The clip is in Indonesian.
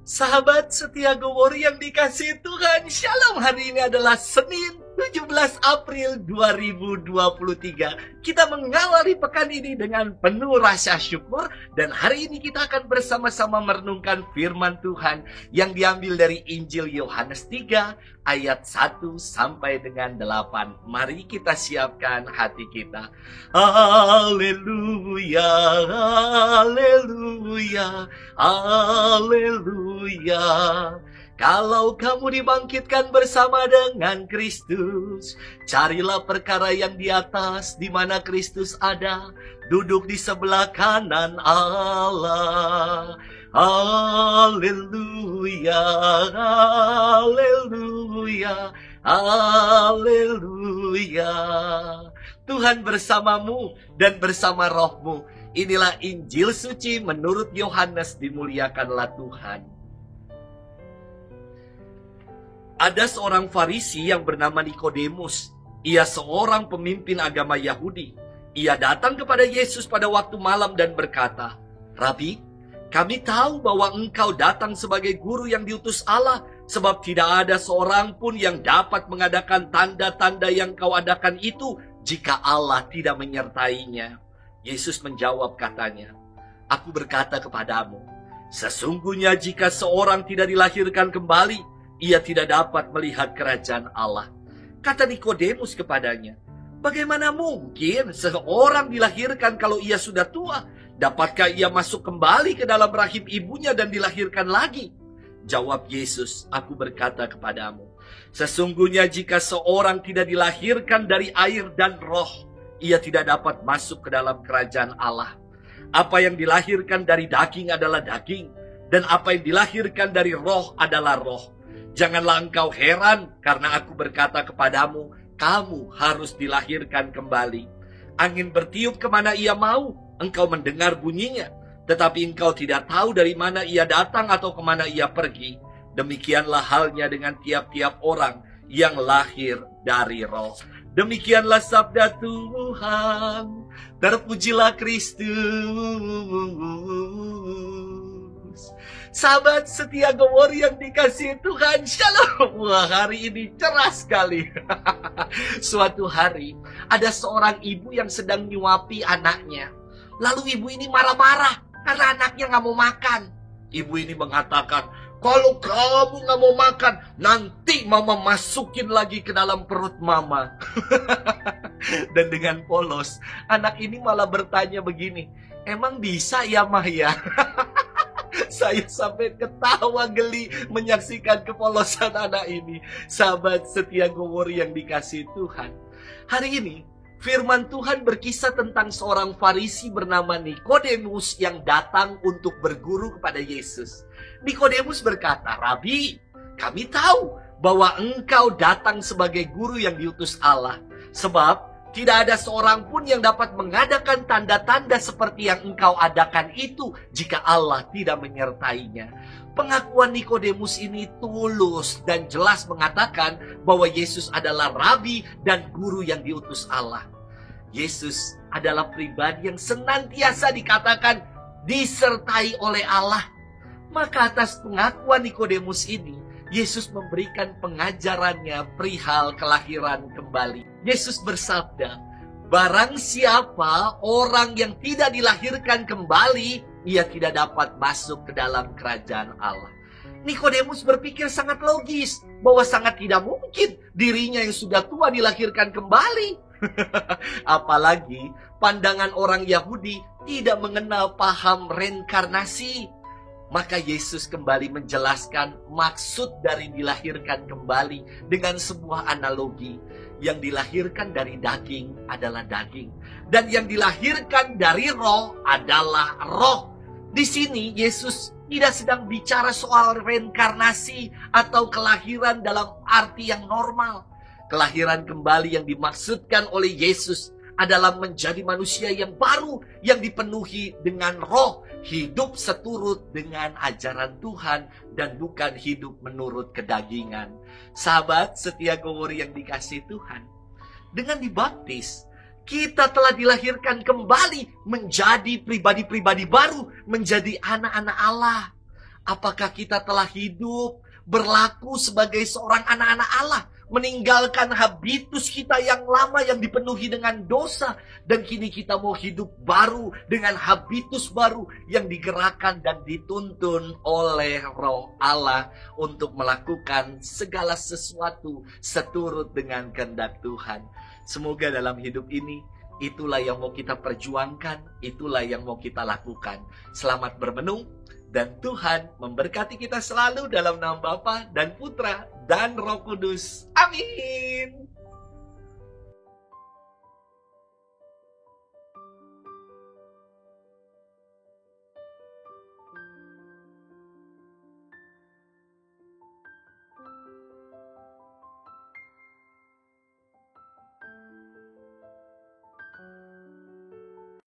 Sahabat setia Gowori yang dikasihi Tuhan, Shalom. Hari ini adalah Senin 17 April 2023. Kita mengawali pekan ini dengan penuh rasa syukur. Dan hari ini kita akan bersama-sama merenungkan firman Tuhan yang diambil dari Injil Yohanes 3 ayat 1 sampai dengan 8. Mari kita siapkan hati kita. Haleluya, haleluya, haleluya. Kalau kamu dibangkitkan bersama dengan Kristus, carilah perkara yang di atas, di mana Kristus ada, duduk di sebelah kanan Allah. Haleluya, haleluya, haleluya. Tuhan bersamamu dan bersama rohmu. Inilah Injil suci menurut Yohanes, dimuliakanlah Tuhan. Ada seorang Farisi yang bernama Nikodemus. Ia seorang pemimpin agama Yahudi. Ia datang kepada Yesus pada waktu malam dan berkata, "Rabi, kami tahu bahwa engkau datang sebagai guru yang diutus Allah, sebab tidak ada seorang pun yang dapat mengadakan tanda-tanda yang kau adakan itu jika Allah tidak menyertainya." Yesus menjawab katanya, "Aku berkata kepadamu, sesungguhnya jika seorang tidak dilahirkan kembali, ia tidak dapat melihat kerajaan Allah." Kata Nikodemus kepadanya, "Bagaimana mungkin seorang dilahirkan kalau ia sudah tua? Dapatkah ia masuk kembali ke dalam rahim ibunya dan dilahirkan lagi?" Jawab Yesus, "Aku berkata kepadamu, sesungguhnya jika seorang tidak dilahirkan dari air dan roh, ia tidak dapat masuk ke dalam kerajaan Allah. Apa yang dilahirkan dari daging adalah daging, dan apa yang dilahirkan dari roh adalah roh. Janganlah engkau heran karena aku berkata kepadamu, kamu harus dilahirkan kembali. Angin bertiup kemana ia mau, engkau mendengar bunyinya, tetapi engkau tidak tahu dari mana ia datang atau kemana ia pergi. Demikianlah halnya dengan tiap-tiap orang yang lahir dari roh." Demikianlah sabda Tuhan. Terpujilah Kristus. Sahabat setia Gowori yang dikasihi Tuhan, Shalom. Wah, hari ini cerah sekali. Suatu hari ada seorang ibu yang sedang nyuapi anaknya. Lalu ibu ini marah-marah karena anaknya gak mau makan. Ibu ini mengatakan, "Kalau kamu gak mau makan, nanti mama masukin lagi ke dalam perut mama." Dan dengan polos, anak ini malah bertanya begini, "Emang bisa ya, Mah ya?" Saya sampai ketawa geli menyaksikan kepolosan anak ini. Sahabat setia Gowori yang dikasihi Tuhan, hari ini firman Tuhan berkisah tentang seorang Farisi bernama Nikodemus yang datang untuk berguru kepada Yesus. Nikodemus berkata, "Rabi, kami tahu bahwa engkau datang sebagai guru yang diutus Allah, sebab tidak ada seorang pun yang dapat mengadakan tanda-tanda seperti yang engkau adakan itu jika Allah tidak menyertainya." Pengakuan Nikodemus ini tulus dan jelas mengatakan bahwa Yesus adalah rabi dan guru yang diutus Allah. Yesus adalah pribadi yang senantiasa dikatakan disertai oleh Allah. Maka atas pengakuan Nikodemus ini, Yesus memberikan pengajarannya perihal kelahiran kembali. Yesus bersabda, "Barang siapa orang yang tidak dilahirkan kembali, ia tidak dapat masuk ke dalam kerajaan Allah." Nikodemus berpikir sangat logis bahwa sangat tidak mungkin dirinya yang sudah tua dilahirkan kembali. Apalagi pandangan orang Yahudi tidak mengenal paham reinkarnasi. Maka Yesus kembali menjelaskan maksud dari dilahirkan kembali dengan sebuah analogi. Yang dilahirkan dari daging adalah daging, dan yang dilahirkan dari roh adalah roh. Di sini Yesus tidak sedang bicara soal reinkarnasi atau kelahiran dalam arti yang normal. Kelahiran kembali yang dimaksudkan oleh Yesus adalah menjadi manusia yang baru, yang dipenuhi dengan roh, hidup seturut dengan ajaran Tuhan, dan bukan hidup menurut kedagingan. Sahabat setia Gowori yang dikasihi Tuhan, dengan dibaptis, kita telah dilahirkan kembali menjadi pribadi-pribadi baru, menjadi anak-anak Allah. Apakah kita telah hidup berlaku sebagai seorang anak-anak Allah, meninggalkan habitus kita yang lama yang dipenuhi dengan dosa, dan kini kita mau hidup baru dengan habitus baru yang digerakkan dan dituntun oleh Roh Allah untuk melakukan segala sesuatu seturut dengan kehendak Tuhan. Semoga dalam hidup ini itulah yang mau kita perjuangkan, itulah yang mau kita lakukan. Selamat bermenung. Dan Tuhan memberkati kita selalu dalam nama Bapa dan Putra dan Roh Kudus. Amin.